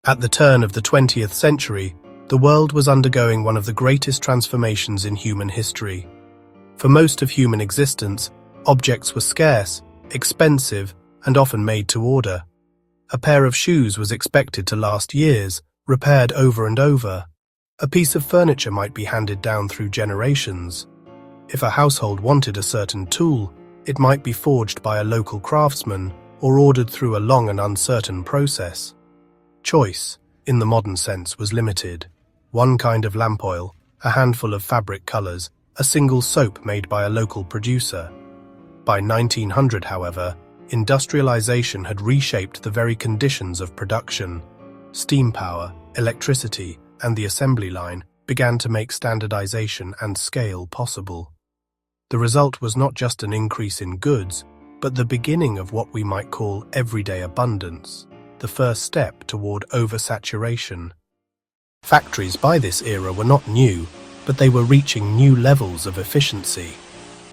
At the turn of the 20th century, the world was undergoing one of the greatest transformations in human history. For most of human existence, objects were scarce, expensive, and often made to order. A pair of shoes was expected to last years, repaired over and over. A piece of furniture might be handed down through generations. If a household wanted a certain tool, it might be forged by a local craftsman or ordered through a long and uncertain process. Choice, in the modern sense, was limited. One kind of lamp oil, a handful of fabric colors, a single soap made by a local producer. By 1900, however, industrialization had reshaped the very conditions of production. Steam power, electricity, and the assembly line began to make standardization and scale possible. The result was not just an increase in goods, but the beginning of what we might call everyday abundance, the first step toward oversaturation. Factories by this era were not new, but they were reaching new levels of efficiency.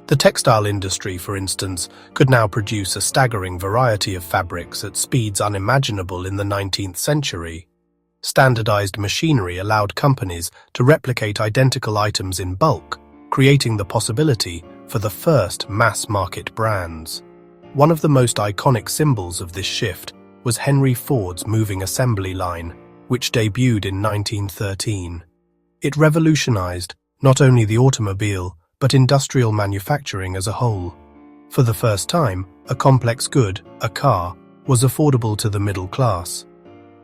The textile industry, for instance, could now produce a staggering variety of fabrics at speeds unimaginable in the 19th century. Standardized machinery allowed companies to replicate identical items in bulk, creating the possibility for the first mass-market brands. One of the most iconic symbols of this shift was Henry Ford's moving assembly line, which debuted in 1913. It revolutionized not only the automobile, but industrial manufacturing as a whole. For the first time, a complex good, a car, was affordable to the middle class.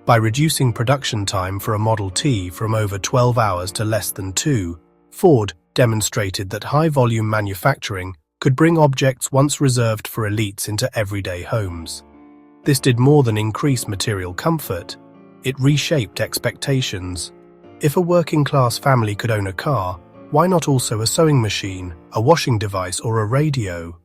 By reducing production time for a Model T from over 12 hours to less than 2, Ford demonstrated that high-volume manufacturing could bring objects once reserved for elites into everyday homes. This did more than increase material comfort. It reshaped expectations. If a working-class family could own a car, why not also a sewing machine, a washing device, or a radio?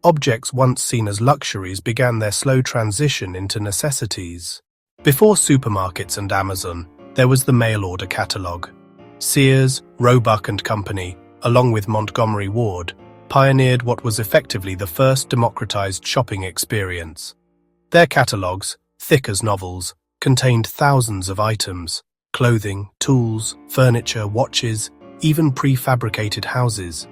Objects once seen as luxuries began their slow transition into necessities. Before supermarkets and Amazon, there was the mail-order catalogue. Sears, Roebuck and Company, along with Montgomery Ward, pioneered what was effectively the first democratized shopping experience. Their catalogues, thick as novels, contained thousands of items: clothing, tools, furniture, watches, even prefabricated houses.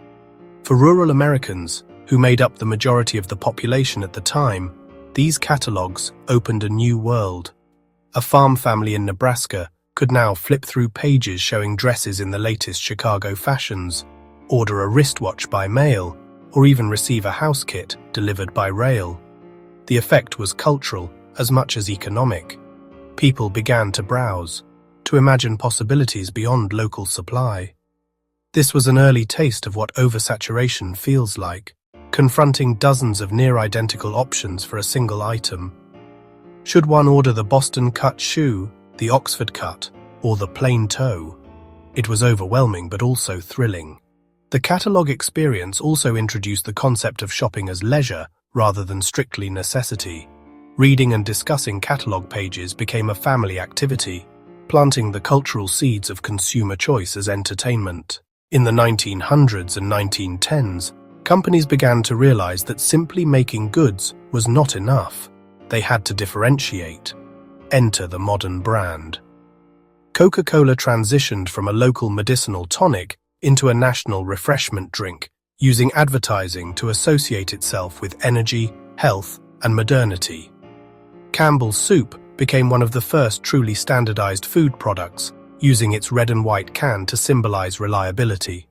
For rural Americans, who made up the majority of the population at the time, these catalogues opened a new world. A farm family in Nebraska could now flip through pages showing dresses in the latest Chicago fashions, order a wristwatch by mail, or even receive a house kit delivered by rail. The effect was cultural as much as economic. People began to browse, to imagine possibilities beyond local supply. This was an early taste of what oversaturation feels like, confronting dozens of near-identical options for a single item. Should one order the Boston cut shoe, the Oxford cut, or the plain toe? It was overwhelming but also thrilling. The catalogue experience also introduced the concept of shopping as leisure rather than strictly necessity. Reading and discussing catalogue pages became a family activity, planting the cultural seeds of consumer choice as entertainment. In the 1900s and 1910s, companies began to realize that simply making goods was not enough. They had to differentiate. Enter the modern brand. Coca-Cola transitioned from a local medicinal tonic into a national refreshment drink, using advertising to associate itself with energy, health, and modernity. Campbell's Soup became one of the first truly standardized food products, using its red and white can to symbolize reliability.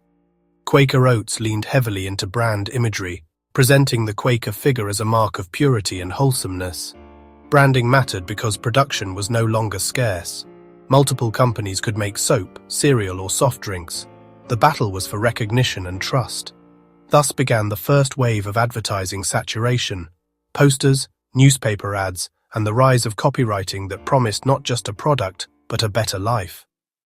Quaker Oats leaned heavily into brand imagery, presenting the Quaker figure as a mark of purity and wholesomeness. Branding mattered because production was no longer scarce. Multiple companies could make soap, cereal, or soft drinks. The battle was for recognition and trust. Thus began the first wave of advertising saturation: posters, newspaper ads, and the rise of copywriting that promised not just a product, but a better life.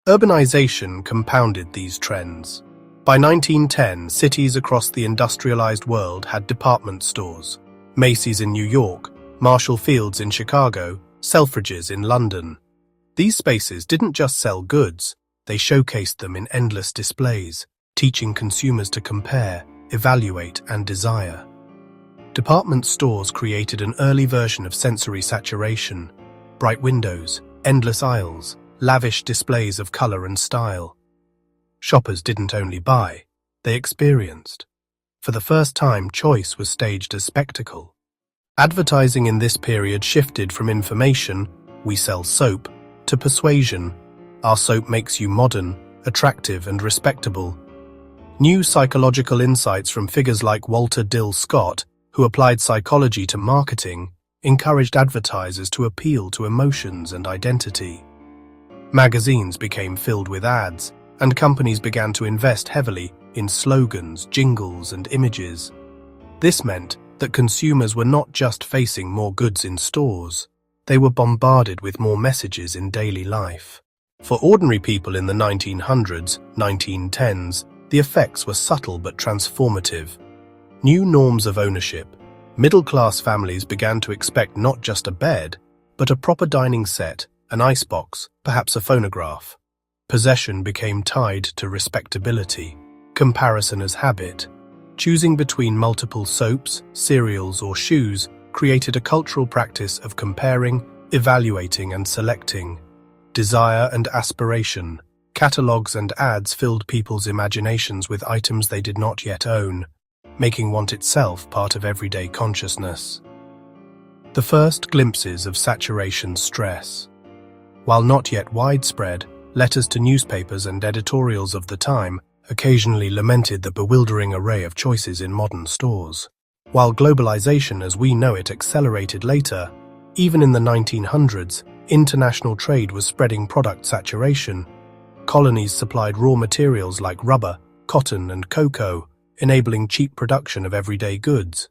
Urbanization compounded these trends. By 1910, cities across the industrialized world had department stores: Macy's in New York, Marshall Field's in Chicago, Selfridges in London. These spaces didn't just sell goods, they showcased them in endless displays, teaching consumers to compare, evaluate, and desire. Department stores created an early version of sensory saturation: bright windows, endless aisles, lavish displays of color and style. Shoppers didn't only buy, they experienced. For the first time, choice was staged as spectacle. Advertising in this period shifted from information, "we sell soap," to persuasion, "our soap makes you modern, attractive and respectable." New psychological insights from figures like Walter Dill Scott, who applied psychology to marketing, encouraged advertisers to appeal to emotions and identity. Magazines became filled with ads, and companies began to invest heavily in slogans, jingles, and images. This meant that consumers were not just facing more goods in stores, they were bombarded with more messages in daily life. For ordinary people in the 1900s, 1910s, the effects were subtle but transformative. New norms of ownership. Middle-class families began to expect not just a bed, but a proper dining set, an icebox, perhaps a phonograph. Possession became tied to respectability, comparison as habit. Choosing between multiple soaps, cereals, or shoes created a cultural practice of comparing, evaluating, and selecting. Desire and aspiration. Catalogs and ads filled people's imaginations with items they did not yet own, making want itself part of everyday consciousness. The first glimpses of saturation stress. While not yet widespread, letters to newspapers and editorials of the time occasionally lamented the bewildering array of choices in modern stores. While globalization as we know it accelerated later, even in the 1900s, international trade was spreading product saturation. Colonies supplied raw materials like rubber, cotton, and cocoa, enabling cheap production of everyday goods.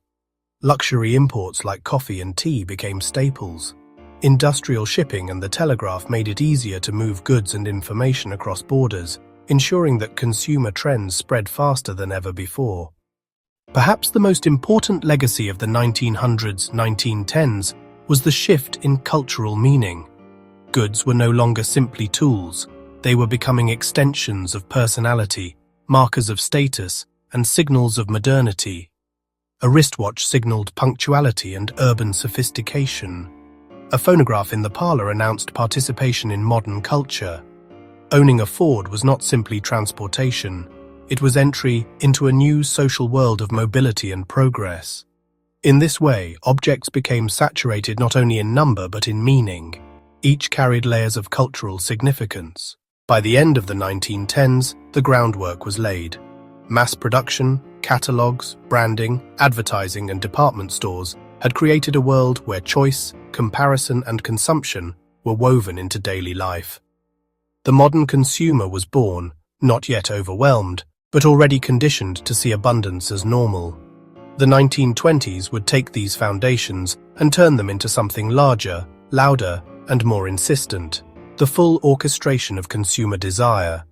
Luxury imports like coffee and tea became staples. Industrial shipping and the telegraph made it easier to move goods and information across borders, ensuring that consumer trends spread faster than ever before. Perhaps the most important legacy of the 1900s, 1910s was the shift in cultural meaning. Goods were no longer simply tools, they were becoming extensions of personality, markers of status, and signals of modernity. A wristwatch signaled punctuality and urban sophistication. A phonograph in the parlor announced participation in modern culture. Owning a Ford was not simply transportation, it was entry into a new social world of mobility and progress. In this way, objects became saturated not only in number but in meaning. Each carried layers of cultural significance. By the end of the 1910s, the groundwork was laid. Mass production, catalogs, branding, advertising, and department stores had created a world where choice, comparison, and consumption were woven into daily life. The modern consumer was born, not yet overwhelmed, but already conditioned to see abundance as normal. The 1920s would take these foundations and turn them into something larger, louder, and more insistent. The full orchestration of consumer desire,